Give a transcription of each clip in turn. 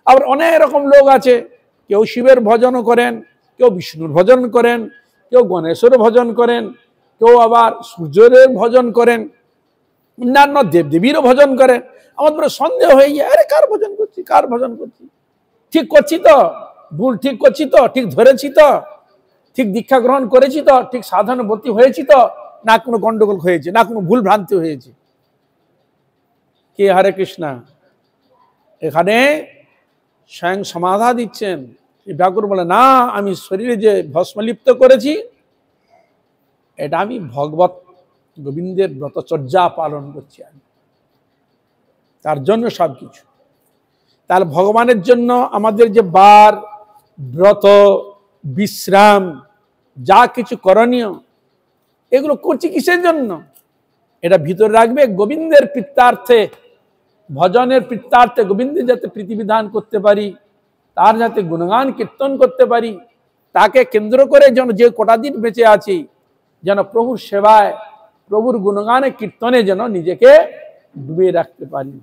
আবার অনেক রকম লোক আছে, কেউ শিবের ভজন করেন, কেউ বিষ্ণুর ভজন করেন, কেউ গণেশের ভজন করেন, কেউ আবার সূর্যের ভজন করেন, অন্যান্য দেবদেবীরও ভজন করেন। আমাদের সন্দেহ হয়ে যায়, আরে কার ভজন করছি, কার ভজন করছি, ঠিক করছি তো, ভুল ঠিক করছি তো, ঠিক ধরেছি তো, ঠিক দীক্ষা গ্রহণ করেছি তো, ঠিক সাধনে ভর্তি হয়েছি তো, না কোনো গন্ডগোল হয়েছে, না কোনো ভুল ভ্রান্তি হয়েছে। কে হরে কৃষ্ণা এখানে স্বয়ং সমাধা দিচ্ছেন। ঠাকুর বলে, না আমি শরীরে যে ভস্মলিপ্ত করেছি এটা আমি ভগবত গোবিন্দের ব্রতচর্যা পালন করছি, আমি তার জন্য সবকিছু। তাহলে ভগবানের জন্য আমাদের যে বার, ব্রত, বিশ্রাম, যা কিছু করণীয়, এগুলো করছি কিসের জন্য? এটা ভিতরে রাখবে গোবিন্দের প্রীত্যার্থে, ভজনের প্রীত্যার্থে, গোবিন্দের যাতে প্রীতিবিধান করতে পারি, তার যাতে গুণগান কীর্তন করতে পারি, তাকে কেন্দ্র করে যেন যে কটা দিন বেঁচে আছি যেন প্রভুর সেবায়, প্রভুর গুণগানে কীর্তনে যেন নিজেকে ডুবিয়ে রাখতে পারি।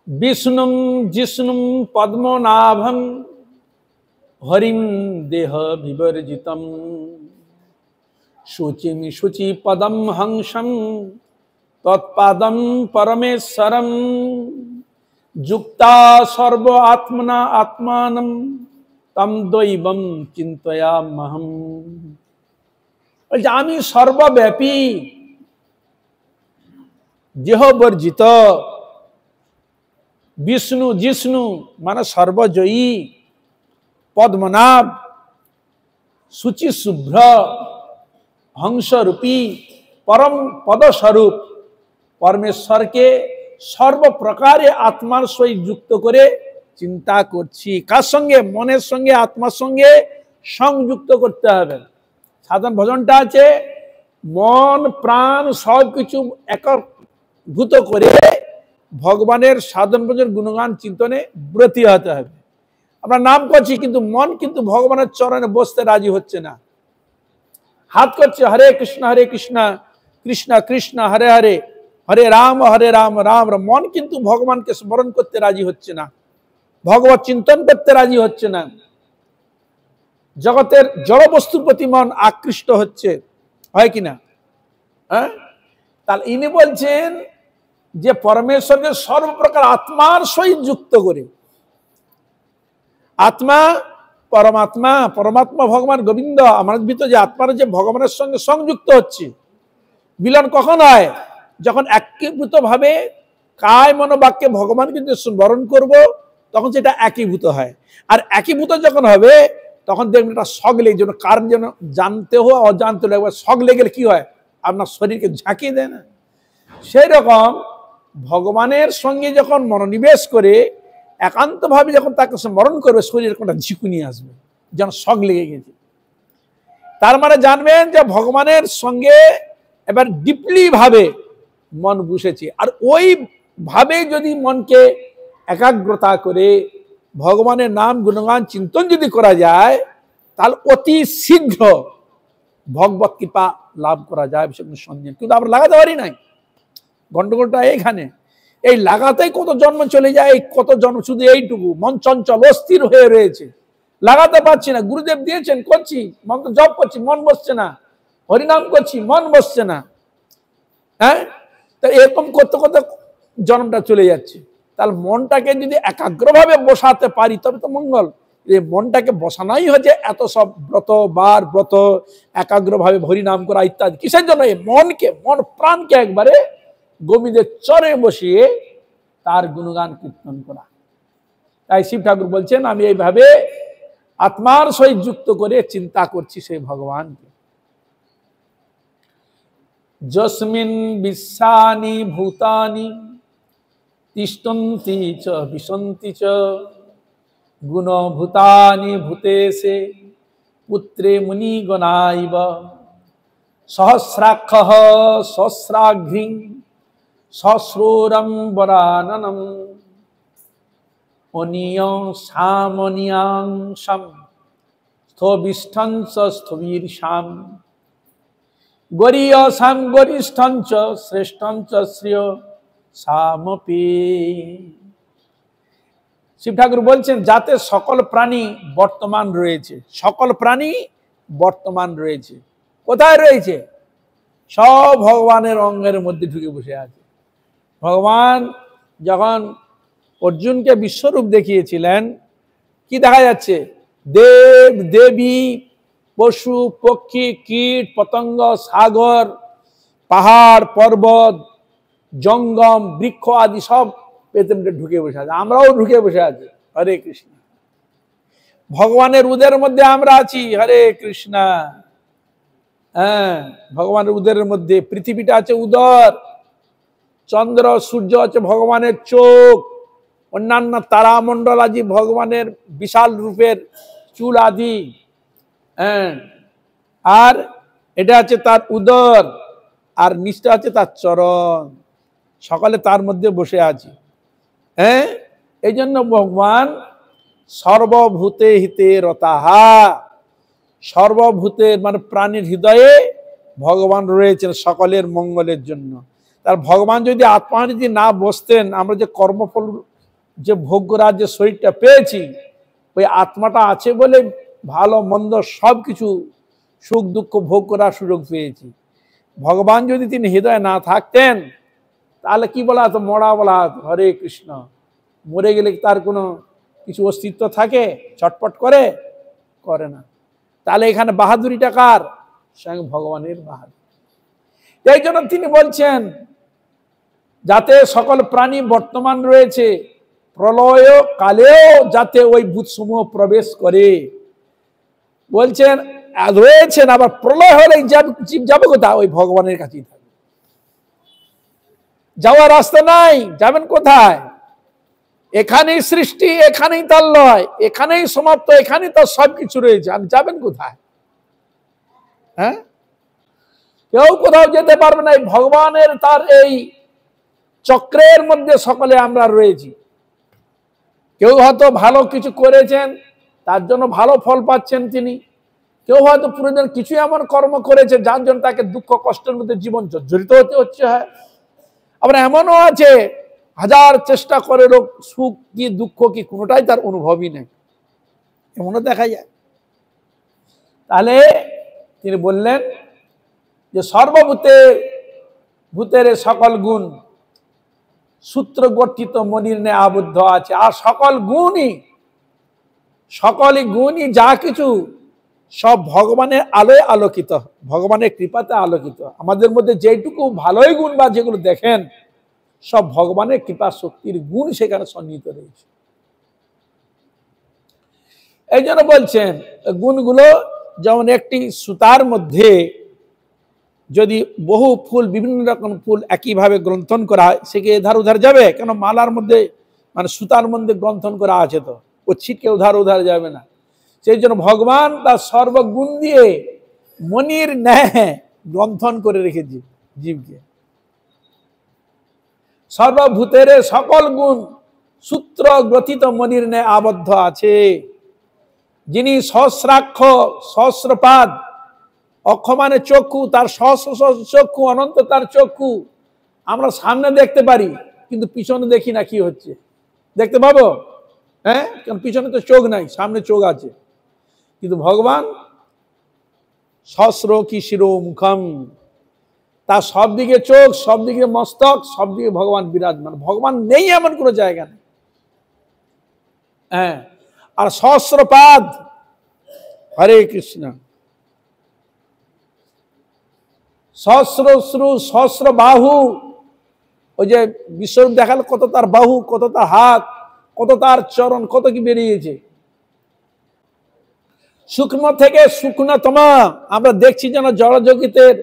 বিষ্ণুম জিষ্ণুম পদ্মনাভম হরিম দেহ বিবর্জিতম শুচিম শুচি পদম হংসম তৎপাদম পরমেশ্বরম যুক্তা সর্ব আত্মনা আত্মানম তম দৈবম চিন্তয়ামহম। বলছে আমি সর্বব্যাপী, দেহ বর্জিত, বিষ্ণু জিষ্ণু মানে সর্বজয়ী, পদ্মনাভ শুচি শুভ্র হংসরূপী পরম পদস্বরূপ পরমেশ্বরকে সর্বপ্রকারে আত্মার সহিত যুক্ত করে চিন্তা করছি। কার সঙ্গে? মনের সঙ্গে, আত্মার সঙ্গে সংযুক্ত করতে হবে। সাধন ভজনটা আছে মন প্রাণ সবকিছু একভূত করে ভগবানের সাধন ভজন গুণগান চিন্তনে ব্রতী হতে হবে। আমরা নাম করছি কিন্তু মন কিন্তু ভগবানের চরণে বসতে রাজি হচ্ছে না, হাত করছে হরে কৃষ্ণ কৃষ্ণ কৃষ্ণ হরে হরে, হরে রাম রাম রাম। মন কিন্তু ভগবানকে স্মরণ করতে রাজি হচ্ছে না, ভগবত চিন্তন করতে রাজি হচ্ছে না, জগতের জড় বস্তুর প্রতি মন আকৃষ্ট হচ্ছে, হয় কিনা? হ্যাঁ, তাহলে ইনি বলছেন যে পরমেশ্বরকে সর্বপ্রকার আত্মার সহিত যুক্ত করে, আত্মা পরমাত্মা, পরমাত্মা ভগবান গোবিন্দ, আমার ভিতরে যে আত্মার যে ভগবানের সঙ্গে সংযুক্ত হচ্ছে। মিলন কখন হয়? যখন একীভূত ভাবে কায় মনোবাক্যে ভগবানকে যে স্মরণ করব, তখন সেটা একীভূত হয়। আর একীভূত যখন হবে তখন দেখবেন একটা শক লেগে, যেন কার যেন জানতে হো অজানতে হলে একবার শক লেগে কি হয়, আপনার শরীরকে ঝাঁকিয়ে দেয় না? সেই রকম ভগবানের সঙ্গে যখন মনোনিবেশ করে একান্তভাবে যখন তাকে স্মরণ করবে, শরীরের কোনটা ঝিঁকুনি আসবে, যেন শক লেগে গেছে। তার মানে জানবেন যে ভগবানের সঙ্গে এবার ডিপলি ভাবে মন বসেছে। আর ওই ভাবে যদি মনকে একাগ্রতা করে ভগবানের নাম গুণগান চিন্তন যদি করা যায়, তাহলে অতি শীঘ্র ভগবত কৃপা লাভ করা যায়, বিষয় সন্দেহ। কিন্তু আমরা লাগাতে পারি নাই, গন্ডগোলটা এইখানে। এই লাগাতেই কত জন্ম চলে যায়, কত জন্ম শুধু এইটুকু, মন চঞ্চল অস্থির হয়ে রয়েছে, লাগাতে পারছি না। গুরুদেব দিয়েছেন, করছি, মন্ত্র জপ করছি, মন বসছে না, হরিনাম করছি, মন বসছে না। হ্যাঁ, তা এরকম করতে করতে জন্মটা চলে যাচ্ছে। তাহলে মনটাকে যদি একাগ্রভাবে বসাতে পারি তবে তো মঙ্গল। এই মনটাকে বসানোই হচ্ছে এত সব ব্রত, বার ব্রত, একাগ্রভাবে হরিনাম করা ইত্যাদি। কিসের জন্য? এই মনকে, মন প্রাণকে একবারে গোবিন্দের চরে বসিয়ে তার গুণগান কীর্তন করা। তাই শিব ঠাকুর বলছেন আমি এইভাবে আত্মার সহিত যুক্ত করে চিন্তা করছি সেই ভগবানকে। যস্মিন বিশ্বানি ভূতানি তিষ্ঠন্তি চ বিশন্তি চ গুণভূতানি ভূতেশে পুত্রে মুনিগণাইব সহস্রাক্ষঃ সহস্রাঘ্রিং সহস্রোরম বরাননম অনিয়ং সামনিয়াংশম স্থবিষ্ঠঞ্চ স্থবিরসাম গরীয়সাম গরিষ্ঠঞ্চ শ্রেষ্ঠঞ্চ শ্রেয় সামপি। শিব ঠাকুর বলছেন যাতে সকল প্রাণী বর্তমান রয়েছে, সকল প্রাণী বর্তমান রয়েছে। কোথায় রয়েছে? সব ভগবানের অঙ্গের মধ্যে ঢুকে বসে আছে। ভগবান যখন অর্জুনকে বিশ্বরূপ দেখিয়েছিলেন, কি দেখা যাচ্ছে? দেব দেবী, পশু পক্ষী, কীট পতঙ্গ, সাগর, পাহাড় পর্বত, জঙ্গম, বৃক্ষ আদি সব পেছনে ঢুকে বসে আছে। আমরাও ঢুকে বসে আছি। হরে কৃষ্ণ। ভগবানের উদরের মধ্যে আমরা আছি। হরে কৃষ্ণ। হ্যাঁ, ভগবানের উদরের মধ্যে। পৃথিবীটা আছে উদর, চন্দ্র সূর্য আছে ভগবানের চোখ, অন্যান্য তারামণ্ডল আদি ভগবানের বিশাল রূপের চুল আদি। হ্যাঁ, আর এটা আছে তার উদর, আর নিচটা আছে তার চরণ। সকলে তার মধ্যে বসে আছে। হ্যাঁ, এই জন্য ভগবান সর্বভূতে হিতে রতাহা, সর্বভূতের মানে প্রাণীর হৃদয়ে ভগবান রয়েছেন সকলের মঙ্গলের জন্য। তার ভগবান যদি আত্মা যদি না বসতেন, আমরা যে কর্মফল যে ভোগ্যরাজ যে শরীরটা পেয়েছি, ওই আত্মাটা আছে বলে ভালো মন্দ সব কিছু সুখ দুঃখ ভোগ করার সুযোগ পেয়েছি। ভগবান যদি তিনি হৃদয়ে না থাকতেন, তাহলে কি বলা হতো? মরা বলা হতো। হরে কৃষ্ণ। মরে গেলে তার কোনো কিছু অস্তিত্ব থাকে? ছটপট করে না। তাহলে এখানে বাহাদুরিটা কার? স্বয়ং ভগবানের বাহাদুর। এই জন্য তিনি বলছেন যাতে সকল প্রাণী বর্তমান রয়েছে, প্রলয় কালেও যাতে ওই ভূতসমূহ প্রবেশ করে। বলছেন রয়েছেন, আবার প্রলয় হলে জীব যাবে কোথায়? ওই ভগবানের কাছেই থাকবে। যাওয়ার রাস্তা নাই, যাবেন কোথায়? এখানেই সৃষ্টি, এখানেই তার লয়, এখানেই সমাপ্ত, এখানেই তার সবকিছু রয়েছে। আর যাবেন কোথায়? হ্যাঁ, কেউ কোথাও যেতে পারবে না। ভগবানের তার এই চক্রের মধ্যে সকলে আমরা রয়েছি। কেউ হয়তো ভালো কিছু করেছেন, তার জন্য ভালো ফল পাচ্ছেন তিনি। কেউ হয়তো পুরোজন কিছু এমন কর্ম করেছে যার জন্য তাকে দুঃখ কষ্টের মধ্যে জীবন জর্জরিত হতে হচ্ছে। হয় আবার এমনও আছে হাজার চেষ্টা করে লোক সুখ কি দুঃখ কি কোনোটাই তার অনুভবই নেই, এমনও দেখা যায়। তাহলে তিনি বললেন যে ভূতের সকল গুণ সূত্র গঠিত মনির ন্যায় আবদ্ধ আছে। আর সকল গুণই যা কিছু সব ভগবানের আলোয় আলোকিত, ভগবানের কৃপাতে আলোকিত। আমাদের মধ্যে যেটুকু ভালোই গুণ বা যেগুলো দেখেন, সব ভগবানের কৃপা শক্তির গুণ সেখানে সন্নিহিত রয়েছে। এই জন্য বলছেন গুণগুলো যেমন একটি সুতার মধ্যে যদি বহু ফুল, বিভিন্ন রকম ফুল একইভাবে গ্রন্থন করা হয়, সে কি এধার উধার যাবে? কেন মালার মধ্যে মানে সুতার মধ্যে গ্রন্থন করা আছে, তো ও ছিটকে উধার যাবে না। সেই জন্য ভগবান তার সর্বগুণ দিয়ে মনির ন্যায় গ্রন্থন করে রেখেছে জীবকে। সর্বভূতের সকল গুণ সূত্র গ্রথিত মনির ন্যায় আবদ্ধ আছে। যিনি সহস্রাক্ষ, সহস্রপাদ, অক্ষ মানে চক্ষু, তার সহস্র চক্ষু, অনন্ত তার চক্ষু। আমরা সামনে দেখতে পারি কিন্তু পিছনে দেখি না কি হচ্ছে। দেখতে পাবো? হ্যাঁ, কারণ পিছনে তো চোখ নাই, সামনে চোখ আছে। কিন্তু ভগবান সহস্র কি শিরো মুখম, তার সব দিকে চোখ, সব দিকে মস্তক, সব দিকে ভগবান বিরাজমান। ভগবান নেই এমন কোনো জায়গা নেই। হ্যাঁ, আর সহস্রপাদ, হরে কৃষ্ণ, সহস্র শ্রু, সহস্র বাহু। ওই যে বিশ্বরূপ দেখালো, কত তার বাহু, কত তার হাত, কত তার চরণ, কত কি বেরিয়েছে। সূক্ষ্ম থেকে সূক্ষ্মতম আমরা দেখছি যেন জড়জগতের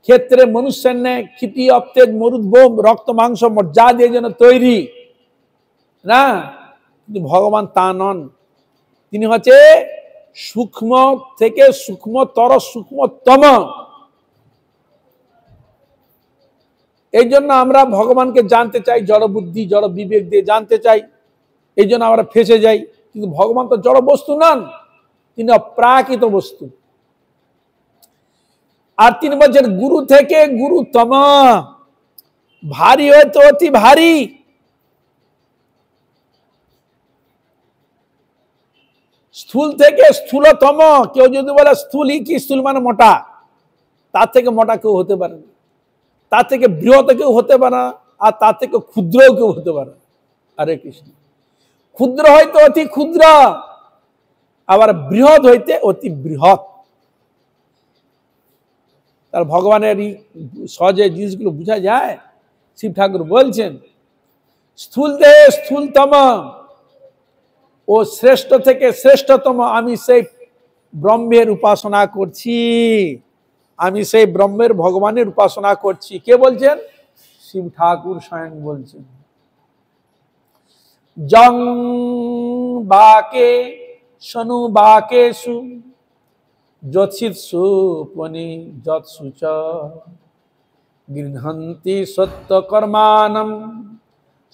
ক্ষেত্রে মনুষ্যের ন্যায় ক্ষিতি অপ্তেজ মরুদ্বোম রক্ত মাংস মজ্জা দিয়ে যেন তৈরি না, কিন্তু ভগবান তা নন। তিনি হচ্ছে সূক্ষ্ম থেকে সূক্ষ্মতর সূক্ষ্মতম। এই জন্য আমরা ভগবানকে জানতে চাই জড় বুদ্ধি, জড় বিবেক দিয়ে জানতে চাই, এই জন্য আমরা ফেসে যাই। কিন্তু ভগবান তো জড় বস্তু নন, তিনি অপ্রাকৃত বস্তু। আর তিনি বলছেন গুরু থেকে গুরুতম, ভারী হয়তো অতি ভারী, স্থূল থেকে স্থূলতম। কেউ যদি বলে স্থূলই কি, স্থূল মানে মোটা, তার থেকে মোটা কেউ হতে পারে না, তার থেকে বৃহৎ কেউ হতে পারে না, আর তার থেকে ক্ষুদ্র কেউ হতে পারে না। হরে কৃষ্ণ। ক্ষুদ্র হইতে অতি ক্ষুদ্র, আবার বৃহৎ হইতে অতি বৃহৎ। তার ভগবানের সহজে জিনিসগুলো বোঝা যায়। শিব ঠাকুর বলছেন স্থূল দেহে স্থূলতম ও শ্রেষ্ঠ থেকে শ্রেষ্ঠতম আমি সেই ব্রহ্মের উপাসনা করছি, আমি সেই ব্রহ্মের ভগবানের উপাসনা করছি। কে বলছেন? শিব ঠাকুর স্বয়ং বলছেন। জং বাকে শনু বাকেশু যৎসিৎসু পনি যৎসুচ গৃহন্তি সত্য কর্মানম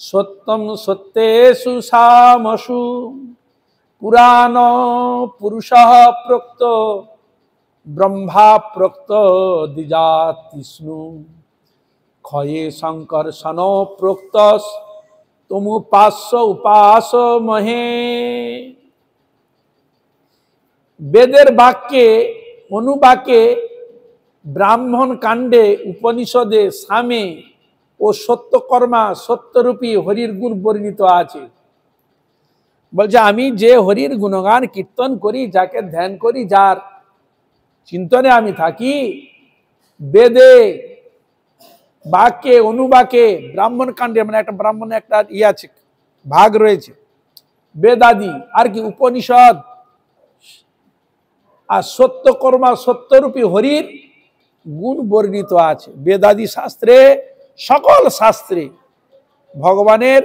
সত্যম সত্যেষু সামসু পুরাণ পুরুষ প্রোক্ত ব্রহ্মা প্রোক্ত দ্বিজাতিষ্ণু ক্ষয়ে সংকর্ষণ প্রোক্ত তমুপাস্য উপাস মহে। বেদের বাক্যে অনুবাক্যে ব্রাহ্মণ কাণ্ডে উপনিষদে সামে ও সত্যকর্মা সত্যরূপী হরির গুণ বর্ণিত আছে। বলছে আমি যে হরির গুণগান কীর্তন করি, যাকে ধ্যান করি, যার চিন্তনে আমি থাকি, বেদে বাক্যে অনুবাক্যে ব্রাহ্মণ কাণ্ডে, মানে একটা ব্রাহ্মণের একটা আছে, ভাগ রয়েছে, বেদাদি আর কি উপনিষদ, আর সত্যকর্মা সত্যরূপী হরির গুণ বর্ণিত আছে। বেদাদি শাস্ত্রে, সকল শাস্ত্রে ভগবানের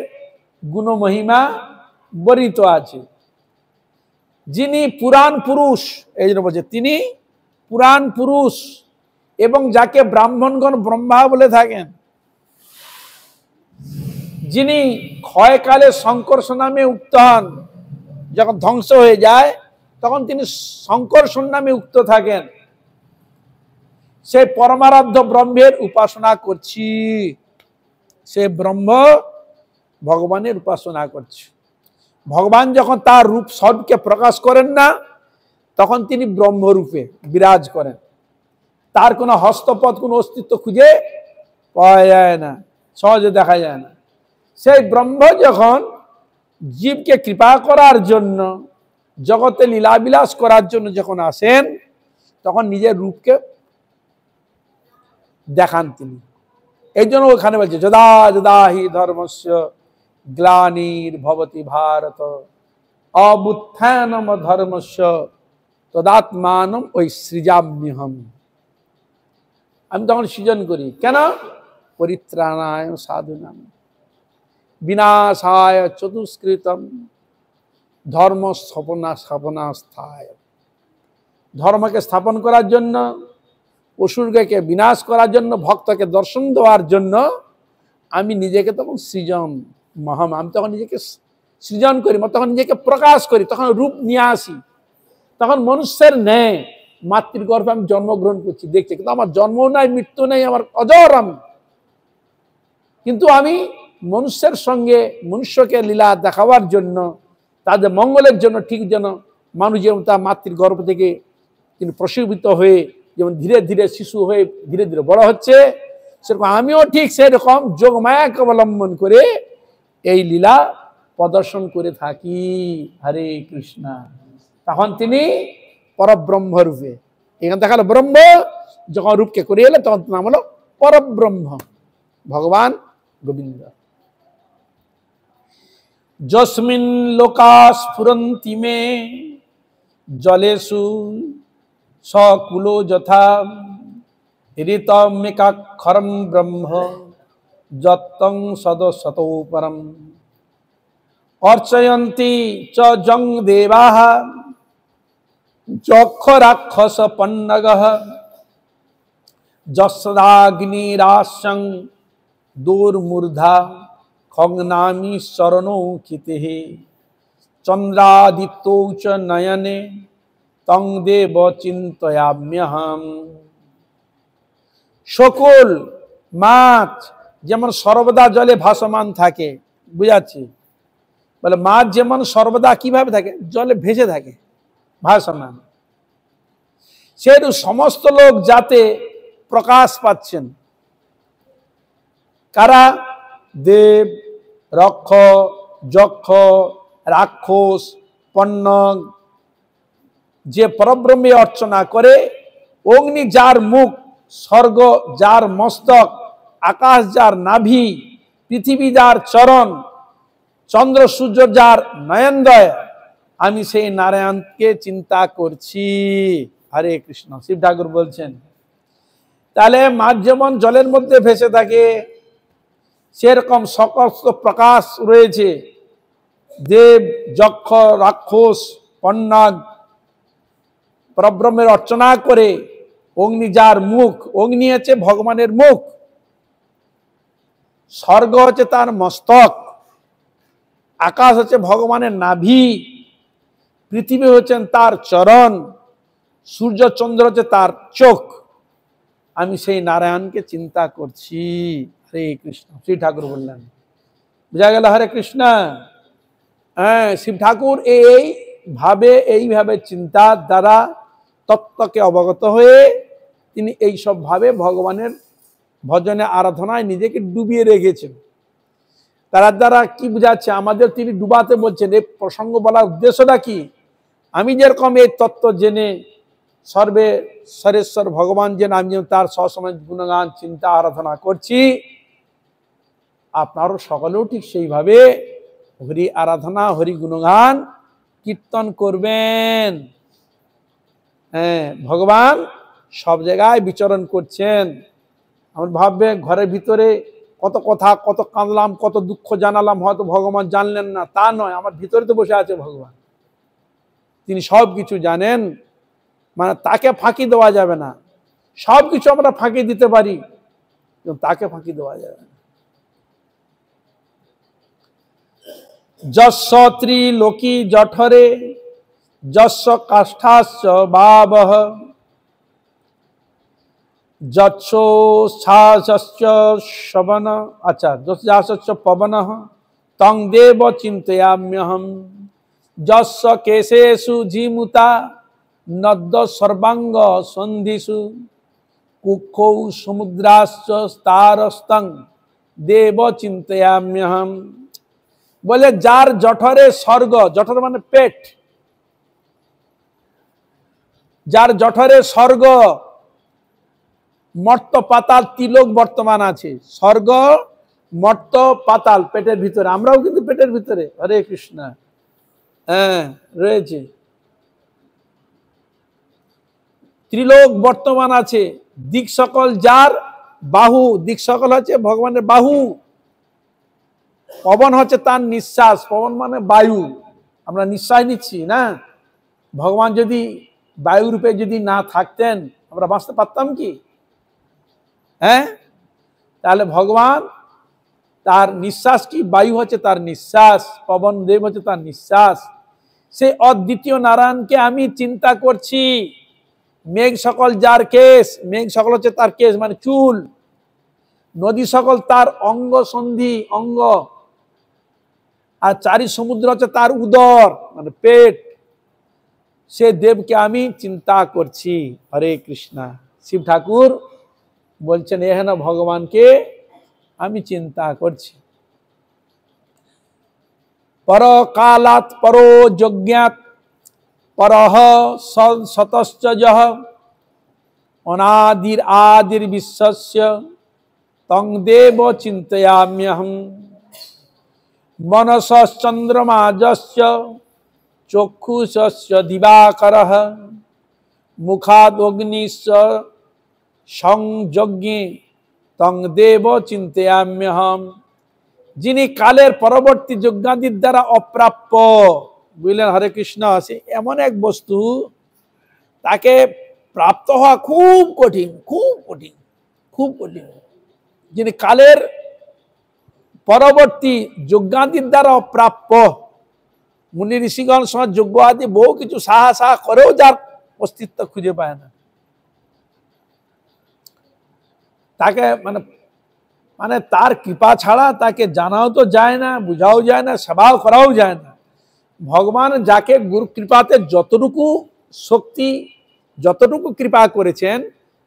গুণ মহিমা বর্ণিত আছে। যিনি পুরাণ পুরুষ, এই জন্য বলছে তিনি পুরাণ পুরুষ, এবং যাকে ব্রাহ্মণগণ ব্রহ্মা বলে থাকেন, যিনি ক্ষয়কালে সংকর্ষণ নামে উক্ত হন, যখন ধ্বংস হয়ে যায় তখন তিনি সংকর্ষণ নামে উক্ত থাকেন। সেই পরমারাধ্য ব্রহ্মের উপাসনা করছি, সে ব্রহ্ম ভগবানের উপাসনা করছি। ভগবান যখন তার রূপ সবকে প্রকাশ করেন না, তখন তিনি ব্রহ্মরূপে বিরাজ করেন। তার কোনো হস্তপদ, কোনো অস্তিত্ব খুঁজে পাওয়া যায় না, সহজে দেখা যায় না। সেই ব্রহ্ম যখন জীবকে কৃপা করার জন্য, জগতে লীলাবিলাস করার জন্য যখন আসেন, তখন নিজের রূপকে দেখান তিনি। এই জন্য ওখানে বলছে যদা যদা হি ধর্মস্য গ্লানির্ভবতি ভারত অবুত্থানম ধর্মস্য তদাত্মানম ওই সৃজাম্যহম। আমি তখন সৃজন করি কেন? পরিত্রাণায় সাধুনাম বিনাশায় চতুষ্কৃতম ধর্ম স্থাপনাস্থায়। ধর্মকে স্থাপন করার জন্য, অসুরকে বিনাশ করার জন্য, ভক্তকে দর্শন দেওয়ার জন্য আমি নিজেকে তখন সৃজন মহাম, আমি তখন নিজেকে সৃজন করি, তখন নিজেকে প্রকাশ করি, তখন রূপ নিয়ে আসি। তখন মনুষ্যের ন্যায় মাতৃগর্ভে আমি জন্মগ্রহণ করছি, দেখছি, কিন্তু আমার জন্ম নাই, মৃত্যু নেই, আমার অজর আমি। কিন্তু আমি মনুষ্যের সঙ্গে মনুষ্যকে লীলা দেখাবার জন্য, তাদের মঙ্গলের জন্য, ঠিক যেন মানুষ যেমন তার মাতৃগর্ভ থেকে তিনি প্রসবিত হয়ে যেমন ধীরে ধীরে শিশু হয়ে ধীরে ধীরে বড় হচ্ছে, সেরকম আমিও ঠিক সেরকম যোগমায়াকে অবলম্বন করে এই লীলা প্রদর্শন করে থাকি। হরে কৃষ্ণ। তখন তিনি পরব্রহ্ম রূপে, এখানে দেখালো ব্রহ্ম যখন রূপকে করে এলে তখন নাম হলো পরব্রহ্ম ভগবান গোবিন্দ। যস্মিন লোকা স্ফুরন্তি মে জলেষু সকুলো যথা ঋতমেকাক্ষরম ব্রহ্ম যত্তং সদসতো পরম অর্চয়ন্তি চ জং দেবাঃ যক্ষরাক্ষস পন্নগঃ যস্যাগ্নিরাশং দুর্মূর্ধা খগ্নামি শরণৌ ক্ষিতিঃ চন্দ্রাদিত্যৌ চ নয়নে তং দেব চিন্তয়াম্যহম। সকল মাছ, যেমন সর্বদা জলে ভাসমান থাকে, বুঝাচ্ছি, বলে মাছ যেমন সর্বদা কিভাবে থাকে, জলে ভেসে থাকে, ভাসমান, সেহেতু সমস্ত লোক যাতে প্রকাশ পাচ্ছেন। কারা? দেব, রক্ষ, যক্ষ, রাক্ষস, পণ্যক, যে পরব্রহ্মে অর্চনা করে, অগ্নি যার মুখ, স্বর্গ যার মস্তক, আকাশ যার নাভি, পৃথিবী যার চরণ, চন্দ্র সূর্য যার নয়নদয়, আমি সেই নারায়ণকে চিন্তা করছি। হরে কৃষ্ণ। শিব ঠাকুর বলছেন তাহলে মাছ যেমন জলের মধ্যে ভেসে থাকে, সেরকম সকল প্রকাশ রয়েছে। দেব, যক্ষ, রাক্ষস, পণ্যক পরব্রহ্মের অর্চনা করে, অগ্নি যার মুখ, অগ্নি হচ্ছে ভগবানের মুখ, স্বর্গ হচ্ছে তার মস্তক, আকাশ হচ্ছে ভগবানের নাভি, পৃথিবী হচ্ছেন তার চরণ, সূর্য চন্দ্র হচ্ছে তার চোখ, আমি সেই নারায়ণকে চিন্তা করছি। হরে কৃষ্ণ। শ্রী ঠাকুর বললেন, বুঝা গেল? হরে কৃষ্ণ। হ্যাঁ, শিব ঠাকুর এইভাবে চিন্তার দ্বারা তত্ত্বকে অবগত হয়ে তিনি এইসব ভাবে ভগবানের ভজনে আরাধনায় নিজেকে ডুবিয়ে রেখেছেন। তার দ্বারা কি বুঝাচ্ছে? আমাদের তিনি ডুবাতে বলছেন। এই প্রসঙ্গ বলার উদ্দেশ্যটা কি? আমি যেরকম এই তত্ত্ব জেনে সর্বে সরেশ্বর ভগবান যেন আমি তার সসময় গুণগান চিন্তা আরাধনা করছি, আপনারও সকলেও ঠিক সেইভাবে হরি আরাধনা, হরি গুণগান কীর্তন করবেন। হ্যাঁ, ভগবান সব জায়গায় বিচরণ করছেন। আমার ভাববে ঘরের ভিতরে কত কথা, কত কাঁদলাম, কত দুঃখ জানালাম, হয়তো ভগবান জানলেন না, তা নয়। আমার ভিতরে তো বসে আছে ভগবান, তিনি সব কিছু জানেন। মানে তাকে ফাঁকি দেওয়া যাবে না। সব কিছু আমরা ফাঁকি দিতে পারি, কিন্তু তাকে ফাঁকি দেওয়া যাবে না। যস্য ত্রিলোকি জঠরে যস্য কাষ্ঠাস্য ভাবঃ যচ্ছোচ্ছ্বাসশ্চ শবন, আচ্ছা, যচ্ছ্বাসশ্চ পবনঃ তং দেব চিন্তয়াম্যহম। যস্য কেশেষু জীমুতা নদ্য সর্বাঙ্গ সন্ধিষু কুক্ষৌ সমুদ্রাশ্চ স্তারস্তং দেব চিন্তয়াম্যহম। বলে যার জঠরে স্বর্গ, জঠর মানে পেট, যার জঠরে স্বর্গ, মর্ত পাতাল তিলোক বর্তমান আছে। স্বর্গ, মর্ত, পাতাল পেটের ভিতরে, আমরাও কিন্তু পেটের ভিতরে। হরে কৃষ্ণ। হ্যাঁ, রয়েছে। ত্রিলোক বর্তমান আছে। দিক সকল যার বাহু, দিক সকল হচ্ছে ভগবানের বাহু। পবন হচ্ছে তার নিঃশ্বাস, পবন মানে বায়ু, আমরা নিঃশ্বাস নিচ্ছি না। ভগবান যদি বায়ু রূপে যদি না থাকতেন, আমরা বাঁচতে পারতাম কি? হ্যাঁ, তাহলে ভগবান তার নিঃশ্বাস কি? বায়ু হচ্ছে তার নিঃশ্বাস, পবন দেব হচ্ছে তার নিঃশ্বাস। সেই অদ্বিতীয় নারায়ণকে আমি চিন্তা করছি। মেঘ সকল যার কেশ, মেঘ সকল হচ্ছে তার কেশ মানে চুল। নদী সকল তার অঙ্গ সন্ধি, অঙ্গ। আর চারি সমুদ্র হচ্ছে তার উদর মানে পেট। সে দেবকে আমি চিন্তা করছি। হরে কৃষ্ণ। শিব ঠাকুর বলছেন এহেন ভগবানকে আমি চিন্তা করছি। পরকালাৎ পরো যজ্ঞাৎ পরহ সতশ্চ যহ অনাদির আদির বিশ্বস্য তং দেব চিন্তয়াম্যহম। মনসশ্চন্দ্রমাজস্য চক্ষুষস্য দিবাকরঃ মুখাদগ্নিশ্চ সংযজ্ঞে তং দেব চিন্তয়াম্যহম। যিনি কালের পরবর্তী যজ্ঞাদির দ্বারা অপ্রাপ্য, বুঝলেন? হরে কৃষ্ণ। সে এমন এক বস্তু, তাকে প্রাপ্ত হওয়া খুব কঠিন, খুব কঠিন, খুব কঠিন। যিনি কালের পরবর্তী যজ্ঞাদির দ্বারা অপ্রাপ্য, মুনি ঋষিগণ সমাজ যজ্ঞ আদি বহু কিছু সাহা করেও যার অস্তিত্ব খুঁজে পায় না, তাকে মানে মানে তার কৃপা ছাড়া তাকে জানাও তো যায় না, বুঝাও যায় না, সেবাও করাও যায় না। ভগবান যাকে গুরু কৃপাতে যতটুকু শক্তি, যতটুকু কৃপা করেছেন,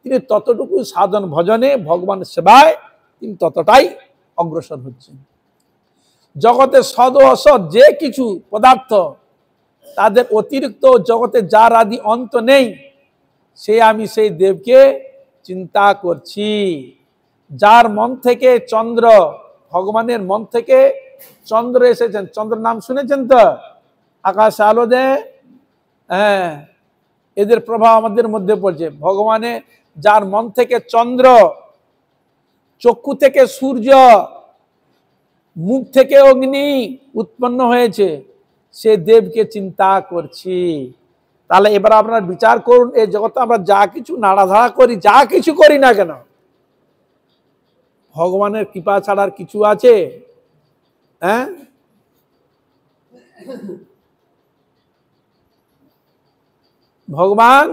তিনি ততটুকু সাধন ভজনে, ভগবান সেবায় তিনি ততটাই অগ্রসর হচ্ছেন। জগতে সদ ও অসৎ যে কিছু পদার্থ, তাদের অতিরিক্ত জগতে যার আদি অন্ত নেই, সে আমি সেই দেবকে চিন্তা করছি। যার মন থেকে চন্দ্র, ভগবানের মন থেকে চন্দ্র এসেছেন, চন্দ্র নাম শুনেছেন তো? আকাশে আলো দেয়, হ্যাঁ, এদের প্রভাব আমাদের মধ্যে পড়ছে। ভগবানে যার মন থেকে চন্দ্র, চক্ষু থেকে সূর্য, মুখ থেকে অগ্নি উৎপন্ন হয়েছে, সে দেবকে চিন্তা করছি। তাহলে এবার আপনারা বিচার করুন, এই জগতে আমরা যা কিছু নাড়াধাড়া করি, যা কিছু করি না কেন, ভগবানের কৃপা ছাড়ার কিছু আছে? হ্যাঁ, ভগবান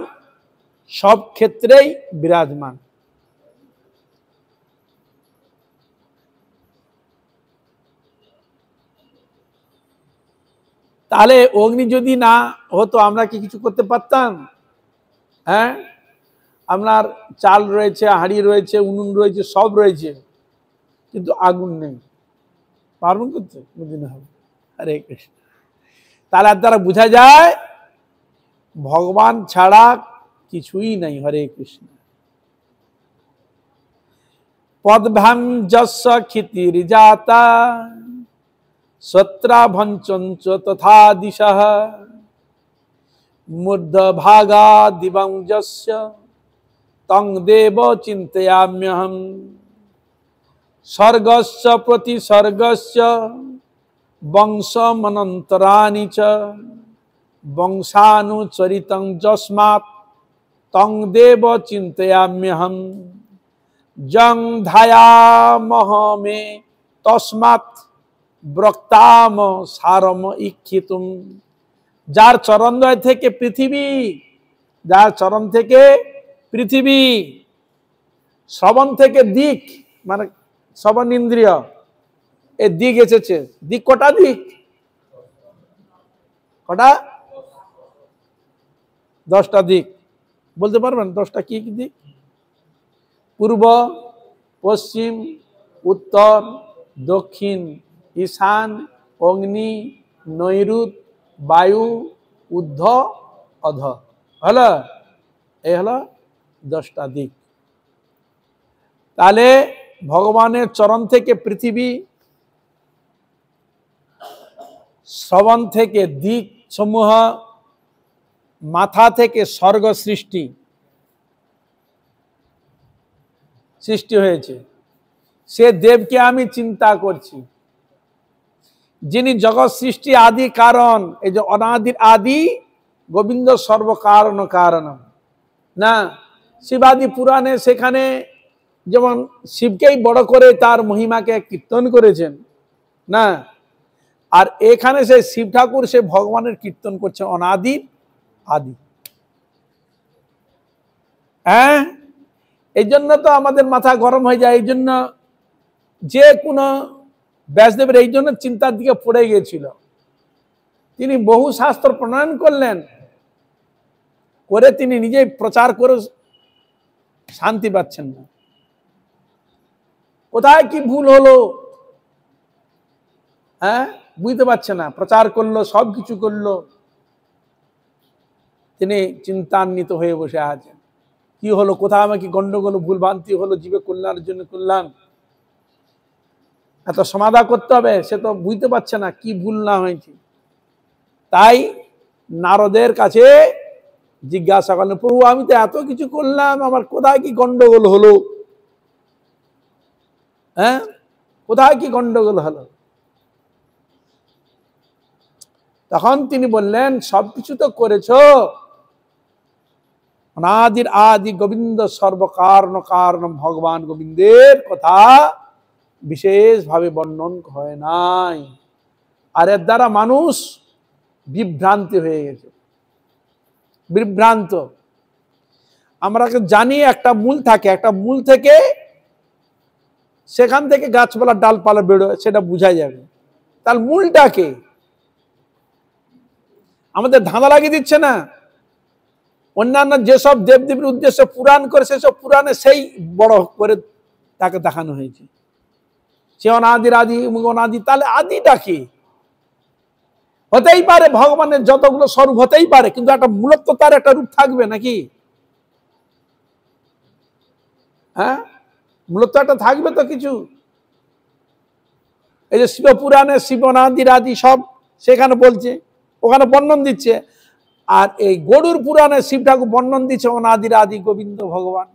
সব ক্ষেত্রেই বিরাজমান। তাহলে অগ্নি যদি না হতো আমরা কি কিছু করতে পারতাম? হ্যাঁ, আপনার চাল রয়েছে, হাঁড়ি রয়েছে, উনুন রয়েছে, সব রয়েছে, কিন্তু আগুন নেই, পারবেন করতে? বুঝি না হবে। হরে কৃষ্ণ। তাহলে দ্বারা বোঝা যায় ভগবান ছাড়া কিছুই নাই। হরে কৃষ্ণ। পদভ্যাম যস্য ক্ষিতির জাতা সত্রা ভঞ্চঞ্চ তথা দিশঃ মূর্ধ ভাগা দিবং যস্য তং দেব চিন্তয়াম্যহম স্বর্গস্য প্রতি স্বর্গস্য বংশমনন্তরাণি চ বংশানুচরিতং যস্মাৎ তং দেব চিন্তয়াম্যহম জং ধায়ামহমে তস্মাৎ ব্রক্তাম সারম ইক্ষিতুম। যার চরণদ্বয় থেকে পৃথিবী, যার চরণ থেকে পৃথিবী, শ্রবণ থেকে দিক, মানে শ্রবণ ইন্দ্রিয়, এ দিক এসেছে। দিক কটা? দিক কটা? 10টা দিক। বলতে পারবেন 10টা কি কি দিক? পূর্ব, পশ্চিম, উত্তর, দক্ষিণ, ঈশান, অগ্নি, নৈরুত, বায়ু, ঊর্ধ্ব, অধ। হলো, এই হলো 10টা দিক। তাহলে ভগবানের চরণ থেকে পৃথিবী, শ্রবণ থেকে দিক সমূহ, মাথা থেকে স্বর্গ সৃষ্টি সৃষ্টি হয়েছে। সে দেবকে আমি চিন্তা করছি, যিনি জগৎ সৃষ্টি আদি কারণ। এই যে অনাদির আদি গোবিন্দ সর্বকারণ কারণ না। শিবাদি পুরাণে সেখানে যেমন শিবকেই বড় করে তার মহিমাকে কীর্তন করেছেন না, আর এখানে সে শিব ঠাকুর সে ভগবানের কীর্তন করছে অনাদির আদি। হ্যাঁ, এই জন্য তো আমাদের মাথা গরম হয়ে যায়। এই জন্য যে কোনো ব্যাসদেবের এই জন্য চিন্তার দিকে পড়ে গিয়েছিল। তিনি বহু শাস্ত্র প্রণয়ন করলেন, করে তিনি নিজেই প্রচার করে শান্তি পাচ্ছেন না। কোথায় কি ভুল হলো, হ্যাঁ, বুঝতে পারছে না। প্রচার করলো, সব কিছু করলো, তিনি চিন্তান্বিত হয়ে বসে আছেন। কি হলো, কোথায় আমাকে গন্ডগোল ভুল ভ্রান্তি হলো, জীবে কল্যাণের জন্য করলাম, এত সমাধান করতে হবে, সে তো বুঝতে পারছে না কি ভুল না হয়েছে। তাই নারদের কাছে জিজ্ঞাসা করলেন, প্রভু আমি তো এত কিছু করলাম, আমার কোথায় কি গন্ডগোল হলো? হ্যাঁ, কোথায় কি গন্ডগোল হলো? তখন তিনি বললেন, সবকিছু তো করেছো, অনাদির আদি গোবিন্দ সর্বকারণ কারণ ভগবান গোবিন্দের কথা বিশেষভাবে বর্ণন হয় নাই। আর এর দ্বারা মানুষ বিভ্রান্তি হয়ে গেছে, বিভ্রান্ত। আমরা জানি একটা মূল থাকে, একটা মূল থেকে সেখান থেকে গাছপালা ডালপালা বেরোয়, সেটা বোঝা যাবে। তার মূলটাকে আমাদের ধাঁধা লাগিয়ে দিচ্ছে না। অন্যান্য যেসব দেবদেবীর উদ্দেশ্যে পুরাণ করে, সেসব পুরাণে সেই বড় করে তাকে দেখানো হয়েছে, সে অনাদির আদি, অনাদি। তাহলে আদিটা কি? হতেই পারে ভগবানের যতগুলো স্বরূপ হতেই পারে, কিন্তু একটা মূলত তার একটা রূপ থাকবে নাকি? হ্যাঁ, মূলত একটা থাকবে তো কিছু। এই যে শিব পুরাণে শিব অনাদির আদি সব সেখানে বলছে, ওখানে বর্ণন দিচ্ছে। আর এই গরুর পুরাণে শিব ঠাকুর বর্ণন দিচ্ছে অনাদির আদি গোবিন্দ ভগবান,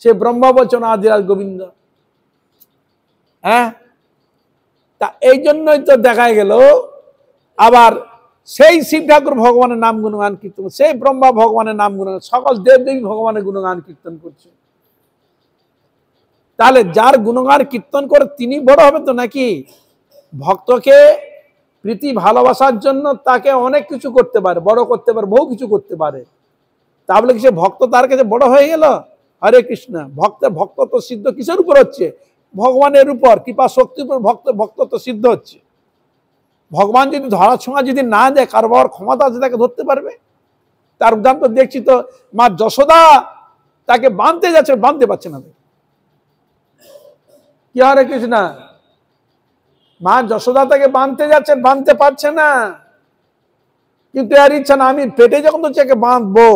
সে ব্রহ্মা বলছে অনাদির আদি গোবিন্দ। হ্যাঁ, তা এই জন্যই তো দেখা গেল আবার সেই শিব ঠাকুর ভগবানের নাম গুণগান কীর্তন, সেই ব্রহ্মা ভগবানের নাম গুণগান, সকল দেব দেবী ভগবানের গুণগান কীর্তন করছে। তাহলে যার গুণগান কীর্তন করে তিনি বড় হবে তো নাকি? ভক্তকে প্রীতি ভালোবাসার জন্য তাকে অনেক কিছু করতে পারে, বড় করতে পারে, বহু কিছু করতে পারে। তাহলে কি সে ভক্ত তার কাছে বড় হয়ে গেল? হরে কৃষ্ণ। ভক্তত্ব সিদ্ধ কিসের উপর হচ্ছে? ভগবানের উপর, কৃপা শক্তির উপর ভক্তত্ব সিদ্ধ হচ্ছে। ভগবান যদি ধরা ছোঁয়া যদি না দেয়, কারবার ক্ষমতা আছে তাকে ধরতে পারবে? তার উদাহরণ তো দেখছি তো, মা যশোদা তাকে বাঁধতে যাচ্ছে, বাঁধতে পারছে না। কি হরে কৃষ্ণ? মা যশোদা তাকে বাঁধতে যাচ্ছেন, বাঁধতে পারছে না, কিন্তু এর ইচ্ছা না আমি পেটে যখন তো চেকে বাঁধবো।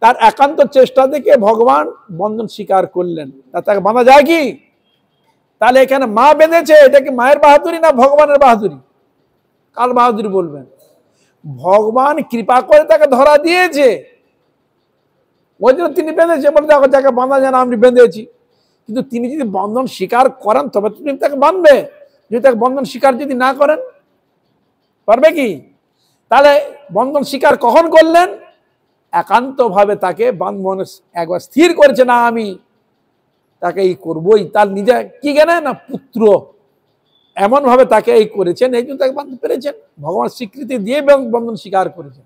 তার একান্ত চেষ্টা থেকে ভগবান বন্ধন স্বীকার করলেন, তাকে বাঁধা যায় কি? তাহলে এখানে মা বেঁধেছে, এটা কি মায়ের বাহাদুরি না ভগবানের বাহাদুরি? কার বাহাদুরি বলবেন? ভগবান কৃপা করে তাকে ধরা দিয়েছে, ওই জন্য তিনি বেঁধেছে, বলে দেখো যাকে বাঁধা যায় না আমি বেঁধেছি। কিন্তু তিনি যদি বন্ধন স্বীকার করেন তবে তুমি তাকে বাঁধবে, যদি তাকে বন্ধন স্বীকার যদি না করেন পারবে কি? তাহলে বন্ধন স্বীকার কখন করলেন? একান্ত ভাবে তাকে বন্ধন একবার স্থির করেছে, না আমি তাকে এই করবই। তার নিজে কি জ্ঞানে না পুত্র, এমন ভাবে তাকে এই করেছেন, এই জন্য তাকে বাঁধতে পেরেছেন। ভগবান স্বীকৃতি দিয়ে বন্ধন স্বীকার করেছেন।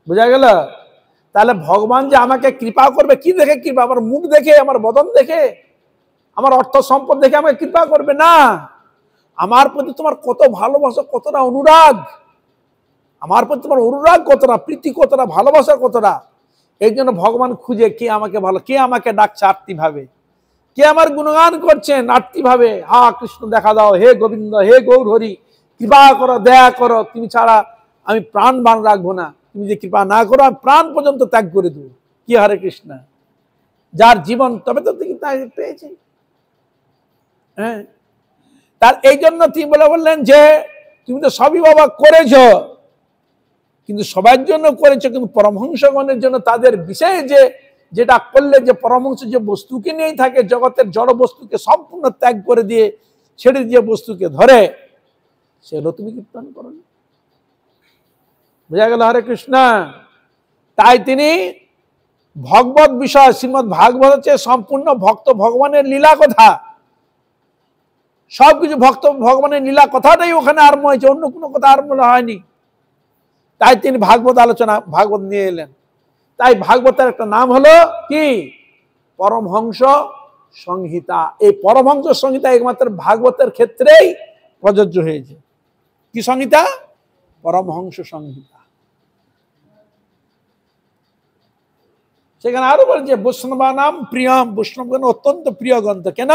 বোঝা গেল? তাহলে ভগবান যে আমাকে কৃপা করবে, কি দেখে কৃপা? আমার মুখ দেখে, আমার বদন দেখে, আমার অর্থ সম্পদ দেখে আমাকে কৃপা করবে না। আমার প্রতি তোমার কত ভালোবাসা, কতটা অনুরাগ, আমার প্রতি তোমার অনুরাগ কতটা, প্রীতি কতটা, ভালোবাসা কতটা। এই জন্য ভগবান খুঁজে কে আমাকে ভালো, কে আমাকে ডাকছে আরতি ভাবে, কে আমার গুণগান করছেন আরতি ভাবে। হা কৃষ্ণ দেখা দাও, হে গোবিন্দ, হে গৌর হরি, কৃপা করো, দয়া করো, তুমি ছাড়া আমি প্রাণ বান রাখবো না, তুমি যে কৃপা না করো আমি প্রাণ পর্যন্ত ত্যাগ করে দেবো। কি হরে কৃষ্ণ? যার জীবন তবে তো তিনি তাই পেয়েছে। হ্যাঁ, তার এই জন্য তিনি বললেন যে তুমি তো সবই বাবা করেছ, কিন্তু সবার জন্য করেছো, কিন্তু পরমহংসগণের জন্য তাদের বিষয়ে যেটা করলে, যে পরমহংস যে বস্তুকে নিয়েই থাকে, জগতের জড় বস্তুকে সম্পূর্ণ ত্যাগ করে দিয়ে ছেড়ে দিয়ে বস্তুকে ধরে, সেগুলো তুমি কীর্তন করো। বোঝা গেল? হরে কৃষ্ণ। তাই তিনি ভগবত বিষয়, শ্রীমৎ ভাগবত হচ্ছে সম্পূর্ণ ভক্ত ভগবানের লীলা কথা, সবকিছু ভক্ত ভগবানের লীলা কথাটাই ওখানে আরম্ভ হয়েছে, অন্য কোনো কথা আরম্ভ হয়নি। তাই তিনি ভাগবত আলোচনা, ভাগবত নিয়ে এলেন। তাই ভাগবতের একটা নাম হলো কি? পরমহংস সংহিতা। এই পরমহংস সংহিতা একমাত্র ভাগবতের ক্ষেত্রেই প্রযোজ্য হয়েছে। কি সংহিতা? পরমহংস সংহিতা। সেখানে আরো বলছে বৈষ্ণবা নাম প্রিয়ম, বৈষ্ণবগণ অত্যন্ত প্রিয় গ্রন্থ। কেন?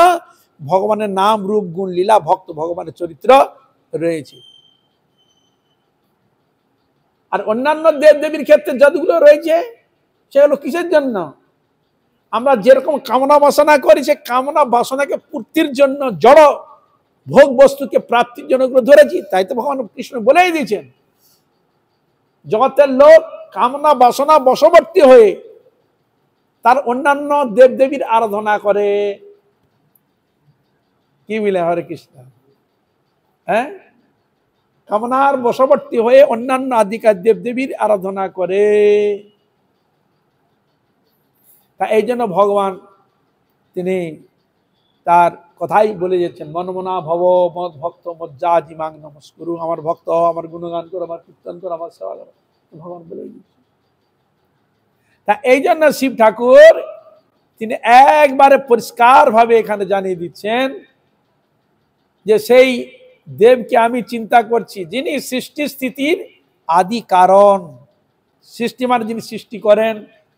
ভগবানের নাম, রূপ, গুণ, লীলা, ভক্ত ভগবানের চরিত্র রয়েছে। আর অন্যান্য দেব দেবীর ক্ষেত্রে যতগুলো রয়েছে সেগুলো কিসের জন্য? আমরা যেরকম কামনা বাসনা করি, সে কামনা বাসনাকে পূর্তির জন্য, জড় ভোগ বস্তুকে প্রাপ্তির জন্য ধরেছি। তাই তো ভগবান কৃষ্ণ বলেই দিয়েছেন, জগতের লোক কামনা বাসনা বশবর্তী হয়ে তার অন্যান্য দেব দেবীর আরাধনা করে। কি বলে? হরে কৃষ্ণ। হ্যাঁ, কামনার বশবর্তী হয়ে অন্যান্য আদিকার দেব দেবীর আরাধনা করে। তা এই জন্য ভগবান তিনি তার কথাই বলে যাচ্ছেন, মনমনা ভব মদ ভক্ত মজ্জাজি মাং নমস্কুরু, আমার ভক্ত হও, আমার গুণগান করো, আমার কীর্তন করো, আমার সেবা করো, ভগবান বলে দিচ্ছেন। তা এই জন্য শিব ঠাকুর তিনি একবারে পরিষ্কারভাবে এখানে জানিয়ে দিচ্ছেন যে সেই দেবকে আমি চিন্তা করছি যিনি সৃষ্টি স্থিতির আদি কারণ। সৃষ্টি মানে যিনি সৃষ্টি করেন,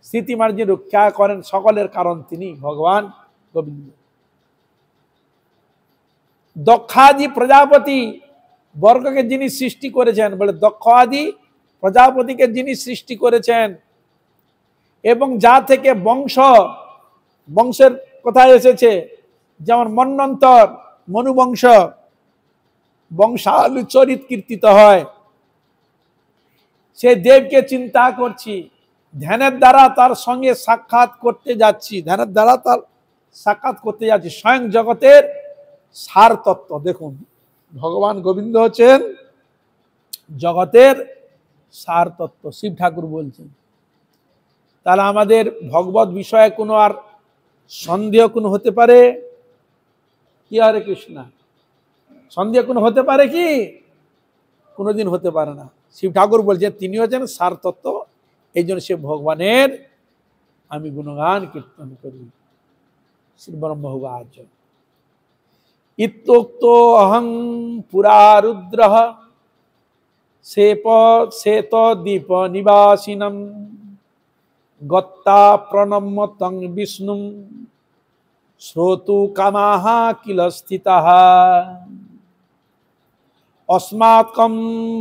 স্থিতি মানে যিনি রক্ষা করেন, সকলের কারণ তিনি ভগবান গোবিন্দ। দক্ষাদি প্রজাপতি বর্গকে যিনি সৃষ্টি করেছেন, বলে দক্ষ আদি প্রজাপতিকে যিনি সৃষ্টি করেছেন এবং যা থেকে বংশের কোথায় এসেছে, যেমন মন্বন্তর, মনুবংশ, বংশালু চরিত কীর্তিত হয়, সে দেবকে চিন্তা করছি, ধ্যানের দ্বারা তার সঙ্গে সাক্ষাৎ করতে যাচ্ছি, ধ্যানের দ্বারা তার সাক্ষাৎ করতে যাচ্ছি স্বয়ং জগতের সার তত্ত্ব। দেখুন ভগবান গোবিন্দ হচ্ছেন জগতের সার তত্ত্ব, শিব ঠাকুর বলছেন। তাহলে আমাদের ভগবত বিষয়ে কোনো আর সন্দেহ কোনো হতে পারে কি? হরে কৃষ্ণ, সন্দেহ কোনো হতে পারে কি? কোনোদিন হতে পারে না। শিব ঠাকুর বলছেন তিনি হচ্ছেন সার তত্ত্ব, এই জন্য সে ভগবানের আমি গুণগান কীর্তন করি। শ্রী ব্রহ্মবাচ ইত্যুক্ত অহং পুরা রুদ্র শ্বেত দীপ নিবাসিনম গত্তা প্রণম্য তং বিষ্ণু শ্রোতু কামাহ কিল স্থিতাঃ अस्माकं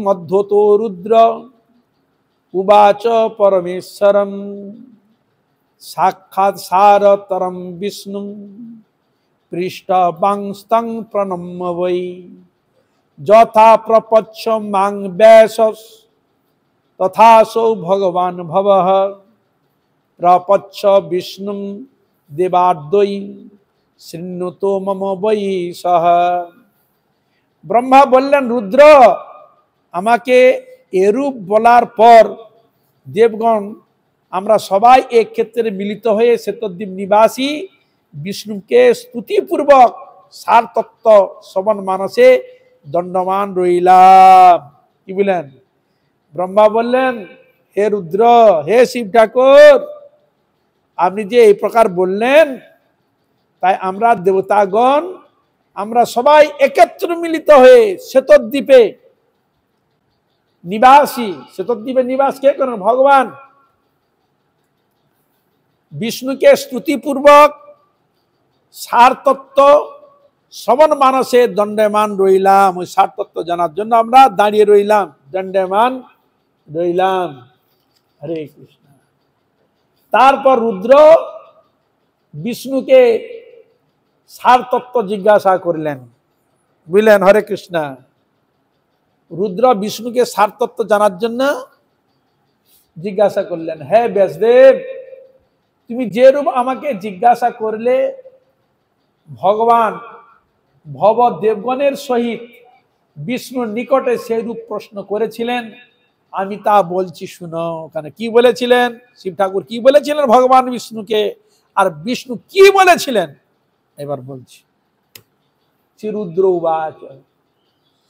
मध्वतो रुद्र उवाच परमेश्वरं साक्षात् सारतरं विष्णुं पृष्ठवंस्तं प्रणम्य वै यथा प्रपच्छ मां वैशस् तथासौ भगवान् भवः प्रपच्छ विष्णुं देवाद्वै शृण्वतो मम वै सः। ব্রহ্মা বললেন, রুদ্র আমাকে এরূপ বলার পর দেবগণ আমরা সবাই এক ক্ষেত্রে মিলিত হয়ে শ্বেতদ্বীপ নিবাসী বিষ্ণুকে স্তুতিপূর্বক সার তত্ত্ব শ্রবণ মানসে দণ্ডমান রইলাম। কি বলেন? ব্রহ্মা বললেন, হে রুদ্র, হে শিব ঠাকুর, আপনি যে এই প্রকার বললেন, তাই আমরা দেবতাগণ আমরা সবাই একত্র মিলিত হয়ে শ্বেতদ্বীপে নিবাসী, শ্বেতদ্বীপে নিবাস কে করেন? ভগবান বিষ্ণুকে স্তুতিপূর্বক সার তত্ত্ব শ্রবণ মানসে দণ্ডমান রইলাম। ওই সার তত্ত্ব জানার জন্য আমরা দাঁড়িয়ে রইলাম, দণ্ডমান রইলাম। হরে কৃষ্ণ। তারপর রুদ্র বিষ্ণুকে সার তত্ত্ব জিজ্ঞাসা করলেন, বুঝলেন? হরে কৃষ্ণ। রুদ্র বিষ্ণুকে সার তত্ত্ব জানার জন্য জিজ্ঞাসা করলেন, হে ব্যাসদেব, তুমি যে রূপ আমাকে জিজ্ঞাসা করলে ভগবান ভব দেবগণের সহিত বিষ্ণুর নিকটে সেই রূপ প্রশ্ন করেছিলেন, আমি তা বলছি শুনো। ওখানে কি বলেছিলেন শিব ঠাকুর, কি বলেছিলেন ভগবান বিষ্ণুকে, আর বিষ্ণু কি বলেছিলেন এবার বলছি। শ্রীরুদ্র উবাচ,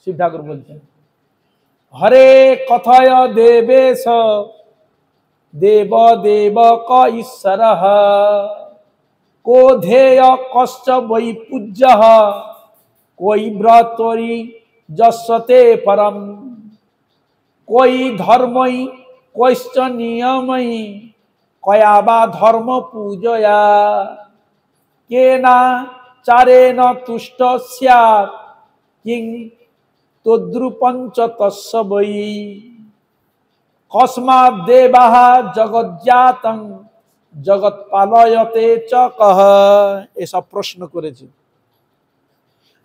শিব ঠাকুর বলছেন, হরে কথায় দেবেশ দেব দেব ক ঈশ্বর কো ধেয় কশ্চ বৈ পূজ্য কই ব্রতরি যস্যতে পরম কই ধর্মই কশ্চ নিয়মই কয়া বা ধর্ম পূজয়া কেনা চারেণ তুষ্ট স্যাৎ কিং তদ্রূপঞ্চ তস্য বৈ কস্মাৎ দেবাঃ জগজ্জাতং জগৎ পালয়তে চ কহ। এসব প্রশ্ন করেছে।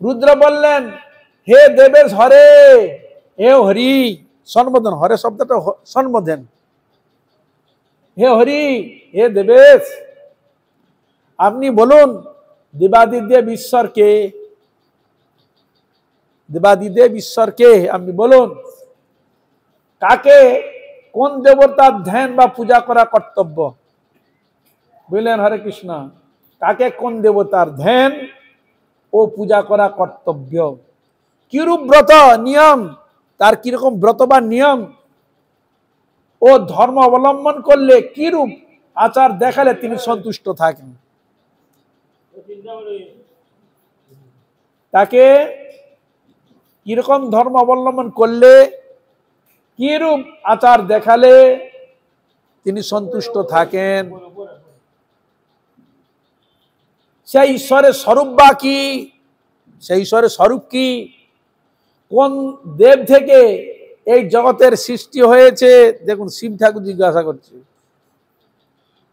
রুদ্র বললেন, হে দেবেশ, হরে, হে হরি, সম্বোধন, হরে শব্দটা সম্বোধন, হে হরি, হে দেবেশ, আপনি বলুন দেবাদিদেব ঈশ্বরকে, দেবাদিদেব ঈশ্বরকে আপনি বলুন, কাকে কোন দেবতার ধ্যান বা পূজা করা কর্তব্য? বুঝলেন? হরে কৃষ্ণ। কাকে কোন দেবতার ধ্যান ও পূজা করা কর্তব্য, কিরূপ ব্রত নিয়ম, তার কিরকম ব্রত বা নিয়ম ও ধর্ম অবলম্বন করলে কিরূপ আচার দেখালে তিনি সন্তুষ্ট থাকেন। তাকে কিরকম ধর্ম অবলম্বন করলে, কিরূপ আচার দেখালে তিনি সন্তুষ্ট থাকেন, সেই ঈশ্বরের স্বরূপ বা কি, সেই ঈশ্বরের স্বরূপ কি, কোন দেব থেকে এই জগতের সৃষ্টি হয়েছে। দেখুন শিব ঠাকুর জিজ্ঞাসা করছে,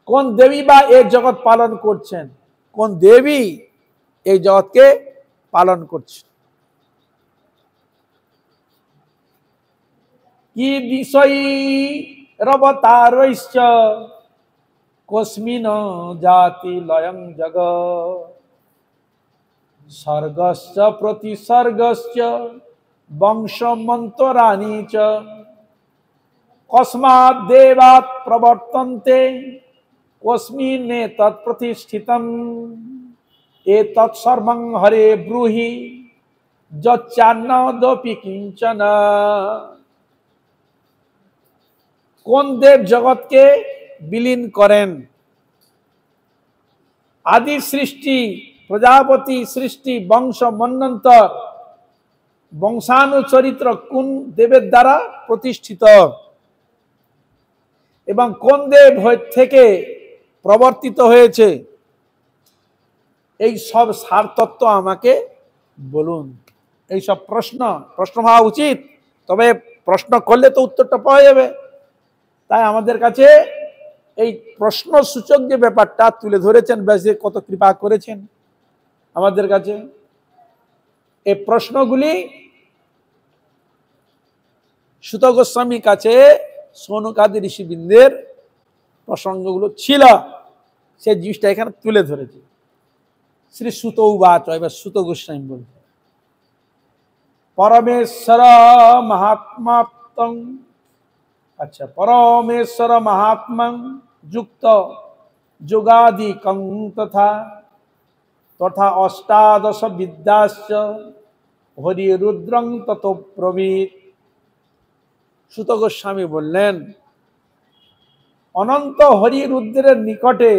কোন দেবী বা এই জগৎ পালন করছেন, কোন দেবী এই জগৎকে পালন করছে, কি বিষয় রবতারৈশ্চ কস্মিন জাতি লয়ং জগৎ স্বর্গস্য প্রতিসর্গস্য বংশমন্তরাণি চ কস্মাৎ দেবাৎ প্রবর্তন্তে কস্মিন্নে তৎপ্রতিষ্ঠিতম এতৎ সর্বং হরে ব্রূহি যচ্চান্নদপি কিঞ্চন। কোন দেব জগৎকে বিলীন করেন, আদি সৃষ্টি, প্রজাপতি সৃষ্টি, বংশ মন্বন্তর, বংশানুচরিত্র কোন দেবের দ্বারা প্রতিষ্ঠিত এবং কোন দেব থেকে প্রবর্তিত হয়েছে, এই সব সার তত্ত্ব আমাকে বলুন। এই সব প্রশ্ন হওয়া উচিত, তবে প্রশ্ন করলে তো উত্তরটা পাওয়া যাবে। তাই আমাদের কাছে এই প্রশ্ন সূচক যে ব্যাপারটা তুলে ধরেছেন, ব্যাসদেব কত কৃপা করেছেন আমাদের কাছে। এই প্রশ্নগুলি সুত গোস্বামীর কাছে সৌনকাদি ঋষিবৃন্দের প্রসঙ্গগুলো ছিল, সেই জিনিসটা এখানে তুলে ধরেছে। শ্রী সুত উবাচ, এবার সুত গোস্বামী বলছে, পরমেশ্বর মহাত্মাত্মং, আচ্ছা, পরমেশ্বর মহাত্মং যুক্ত যোগাদিকং তথা তথা অষ্টাদশ বিদ্যাশ্চ হরি রুদ্রং তত প্রভৃত। সুত গোস্বামী বললেন, অনন্ত হরি রুদ্রের নিকটে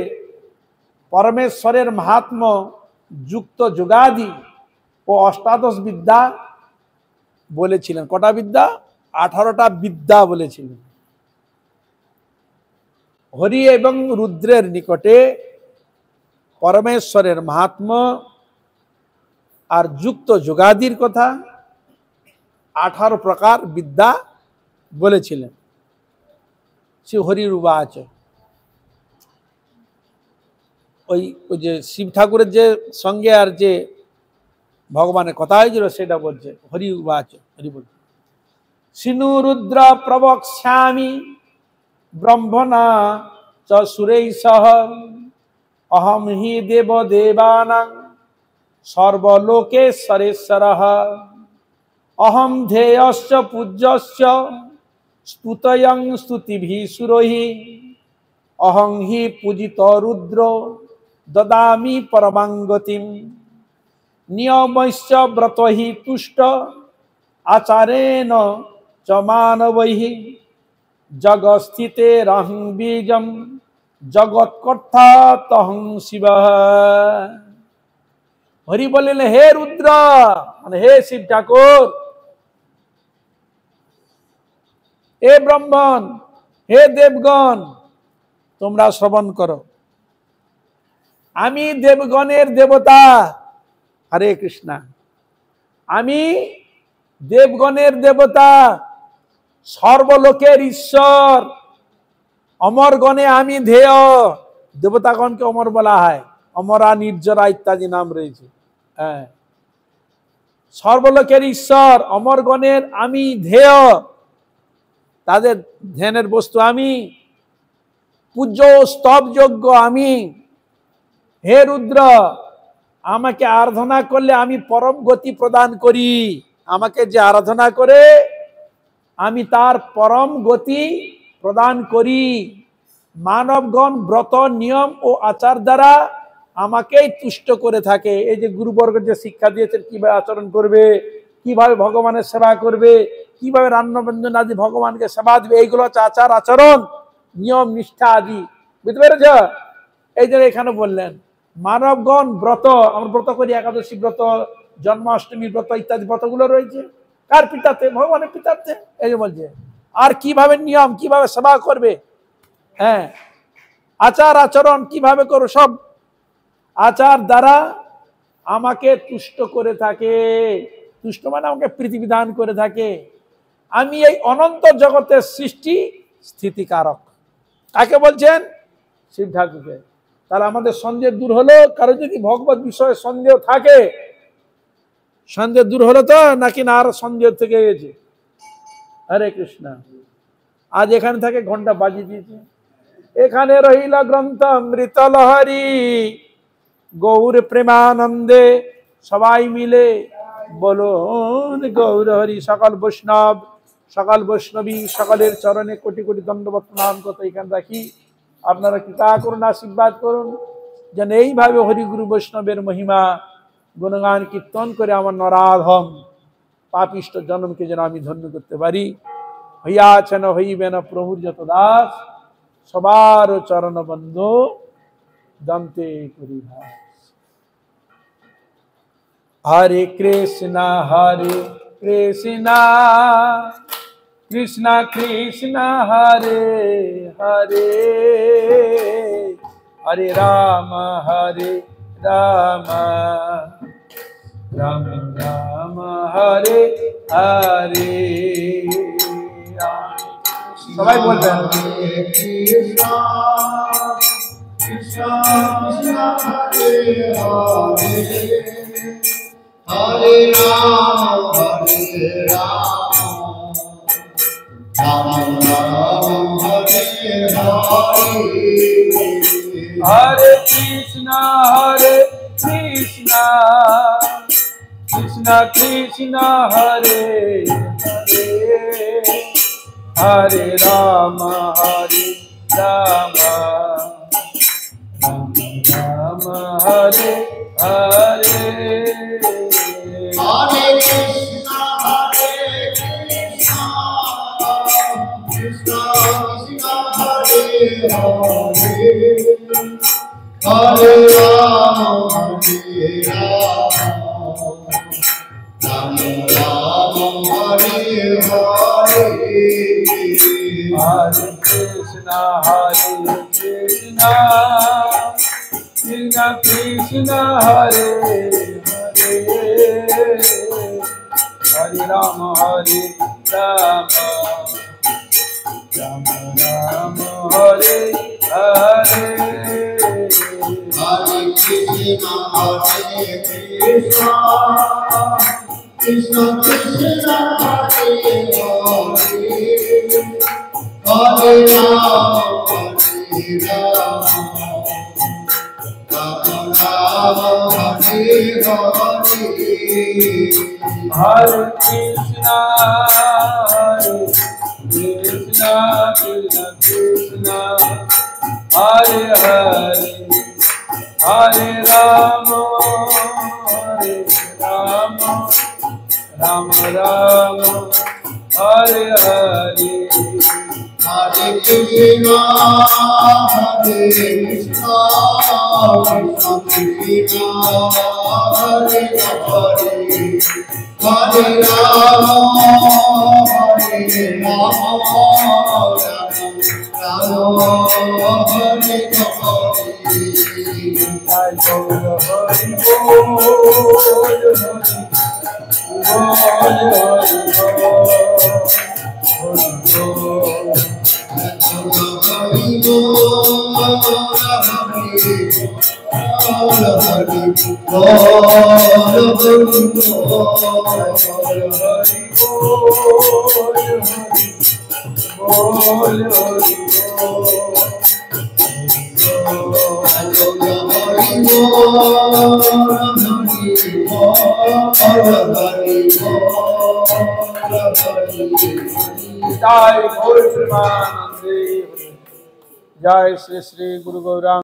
পরমেশ্বরের মহাত্ম্য যুক্ত যোগাদি ও অষ্টাদশ বিদ্যা বলেছিলেন। কটা বিদ্যা? 18টা বিদ্যা বলেছিলেন। হরি এবং রুদ্রের নিকটে পরমেশ্বরের মহাত্ম্য আর যুক্ত যোগাদির কথা 18 প্রকার বিদ্যা বলেছিলেন। শ্রী হরির উবাচ, ওই যে শিব ঠাকুরের যে সঙ্গে আর যে ভগবানের কথা হয়েছিল সেটা বলছে। হরি উবাচ, হরি বলছে, সিনু রুদ্র প্রবক্ষ্যামি ব্রহ্মণা চ সুরৈঃসহ অহম হি দেব দেবানাং সর্বলোকেশ্বরেশ্বরঃ অহম ধেয়শ্চ পূজ্যশ্চ স্তুতয়ং স্তুতিভিঃ সুরৈঃ অহং হি পূজিত রুদ্র দদামি পরমাং গতিম নিয়মৈশ্চ ব্রতহি তুষ্ট আচারেণ চ মানবৈঃ জগৎস্থিতেরহং বীজম জগৎকর্তা তহং শিবঃ। হরি বললেন, হে রুদ্র, মানে হে শিব ঠাকুর, হে ব্রাহ্মণ, হে দেবগণ, তোমরা শ্রবণ করো। আমি দেবগণের দেবতা, হরে কৃষ্ণা, আমি দেবগণের দেবতা, সর্বলোকের ঈশ্বর, অমরগণে আমি ধেয়। দেবতাগণকে অমর বলা হয়, অমরা, নির্জরা ইত্যাদি নাম রয়েছে। হ্যাঁ, সর্বলোকের ঈশ্বর, অমরগণের আমি ধেয়, তাদের ধ্যানের বস্তু আমি, পূজ্য স্তবযোগ্য আমি। হে রুদ্র, আমাকে আরাধনা করলে আমি পরম গতি প্রদান করি। আমাকে যে আরাধনা করে আমি তার পরম গতি প্রদান করি। মানবগণ ব্রত, নিয়ম ও আচার দ্বারা আমাকেই তুষ্ট করে থাকে। এই যে গুরুবর্গ যে শিক্ষা দিয়েছেন, কিভাবে আচরণ করবে, কিভাবে ভগবানের সেবা করবে, কিভাবে রান্নাবন্ধন আদি ভগবানকে সেবা দিবে, এইগুলো হচ্ছে আচার আচরণ, নিয়ম নিষ্ঠা আদি। বুঝতে পেরেছ? এই যে এখানে বললেন মানবগণ ব্রত, আমরা ব্রত করি, একাদশী ব্রত, জন্মাষ্টমী ব্রত ইত্যাদি ব্রতগুলো রয়েছে কার পিতাতে? ভগবানের পিতাতে। এই যে বলছে আর কিভাবে নিয়ম, কিভাবে সেবা করবে, হ্যাঁ, আচার আচরণ কিভাবে করো, সব আচার দ্বারা আমাকে তুষ্ট করে থাকে। তুষ্ট মানে আমাকে প্রীতিবিধান করে থাকে। আমি এই অনন্ত জগতের সৃষ্টি স্থিতিকারক। কাকে বলছেন? শিব ঠাকুরকে। তাহলে আমাদের সন্দেহ দূর হলো। কারো যদি ভগবত বিষয়ে সন্দেহ থাকে, সন্দেহ দূর হলো তো, নাকি না আর সন্দেহ থেকে গেছে? হরে কৃষ্ণ। আজ এখানে থেকে ঘন্টা বাজিয়ে দিয়েছে। এখানে রহিল গ্রন্থ অমৃত লহরী, গৌর প্রেমানন্দে সবাই মিলে বলুন গৌর হরি। সকল বৈষ্ণব, সকল বৈষ্ণবী, সকলের চরণে কোটি কোটি দণ্ডবত প্রণাম করতে এখানে রাখি। আপনারা কৃপা করুন, আশীর্বাদ করুন, যেন এইভাবে হরিগুরু বৈষ্ণবের মহিমা গুণগান কীর্তন করে আমার নরাধম পাপিষ্ট জন্মকে যেন আমি ধন্য করতে পারি। হইয়াছে না হইবে না প্রভুর যত দাস, সবার চরণ বন্ধু দন্তে করি ভাস। হরে কৃষ্ণ কৃষ্ণ কৃষ্ণ হরে হরে, হরে রাম রাম রাম হরে হরে। সবাই বলবেন কৃষ্ণ কৃষ্ণ কৃষ্ণ হরে হরে, হরে রাম রাম রাম হরে হরে। হরে কৃষ্ণ কৃষ্ণ কৃষ্ণ কৃষ্ণ হরে হরে, হরে রাম রাম রাম হরে হরে। হরে কৃষ্ণ কৃষ্ণ কৃষ্ণ হরে হরে, হরে রাম রাম রাম হরে হরে। হরে কৃষ্ণ কৃষ্ণ কৃষ্ণ কৃষ্ণ হরে হরে, হরে রাম রাম রাম হরে হরে। হরে কৃষ্ণ কৃষ্ণ কৃষ্ণ হরে হরে, হরে রাম রাম রাম হরে হরে। হরে কৃষ্ণ কৃষ্ণ কৃষ্ণ কৃষ্ণ হরে হরে, হরে রাম রাম রাম হরে হরে। হরে কৃষ্ণ কৃষ্ণ কৃষ্ণ হরে হরে, হরে রাম রাম হরে হরে। জয় গৌর হরি বল হরি जय गौर प्रेमानंदे। जय श्री श्री गुरु गौरांग।